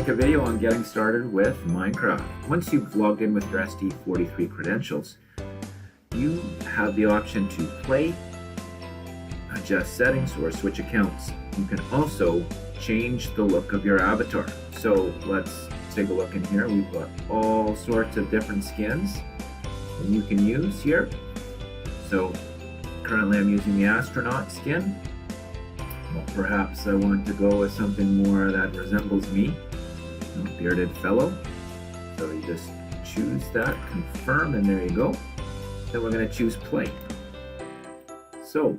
make a video on getting started with Minecraft. Once you've logged in with your SD43 credentials, you have the option to play, adjust settings, or switch accounts. You can also change the look of your avatar. So let's take a look in here. We've got all sorts of different skins that you can use here. So currently I'm using the astronaut skin. Well, perhaps I want to go with something more that resembles me, a bearded fellow. So you just choose that, confirm, and there you go. Then we're going to choose play. So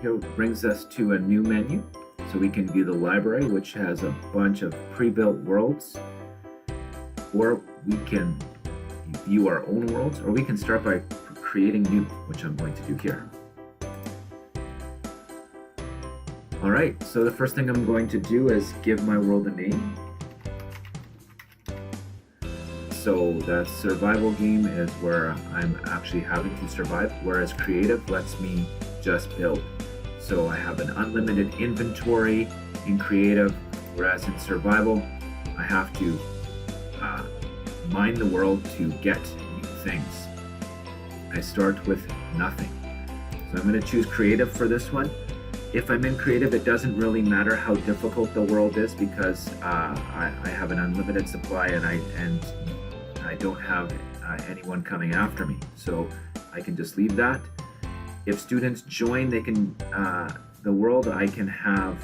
here brings us to a new menu. So we can view the library, which has a bunch of pre-built worlds, or we can view our own worlds, or we can start by creating new, which I'm going to do here. Alright, so the first thing I'm going to do is give my world a name. So the survival game is where I'm actually having to survive, whereas creative lets me just build. So I have an unlimited inventory in creative, whereas in survival I have to mine the world to get new things. I start with nothing. So I'm going to choose creative for this one. If I'm in creative, it doesn't really matter how difficult the world is because I have an unlimited supply and I don't have anyone coming after me. So I can just leave that. If students join, they can the world, I can have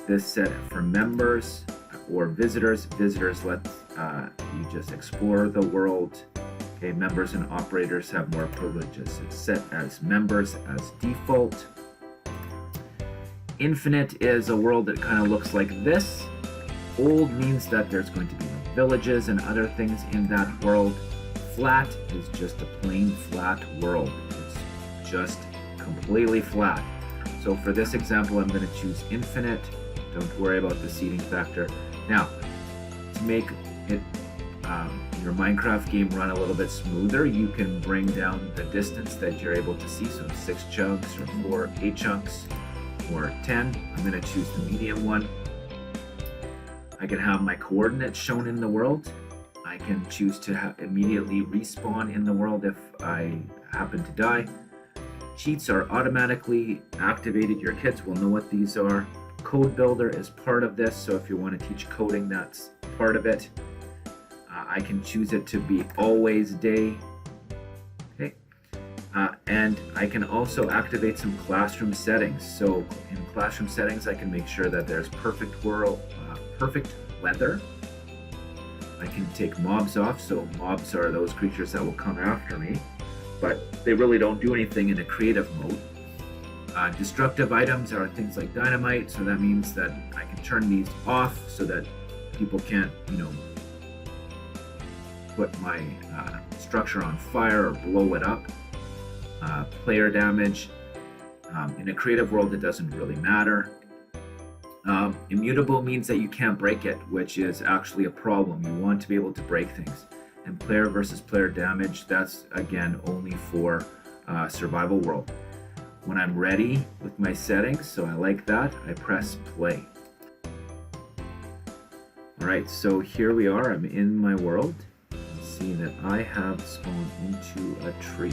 this set for members or visitors. Visitors let you just explore the world. Okay, members and operators have more privileges. It's set as members as default. Infinite is a world that kind of looks like this. Old means that there's going to be villages and other things in that world. Flat is just a plain flat world. It's just completely flat. So for this example, I'm going to choose infinite. Don't worry about the seeding factor. Now, to make it your Minecraft game run a little bit smoother, you can bring down the distance that you're able to see. So 6 chunks or 4, 8 chunks. Or 10. I'm going to choose the medium one. I can have my coordinates shown in the world. I can choose to immediately respawn in the world if I happen to die. Cheats are automatically activated. Your kids will know what these are. Code Builder is part of this, so if you want to teach coding, that's part of it. I can choose it to be always day. And I can also activate some classroom settings. So in classroom settings, I can make sure that there's perfect weather. I can take mobs off. So mobs are those creatures that will come after me, but they really don't do anything in a creative mode. Destructive items are things like dynamite. So that means that I can turn these off so that people can't, put my structure on fire or blow it up. Player damage. In a creative world, it doesn't really matter. Immutable means that you can't break it, which is actually a problem. You want to be able to break things. And player versus player damage, that's again only for survival world. When I'm ready with my settings, so I like that, I press play. Alright, so here we are. I'm in my world. You see that I have spawned into a tree.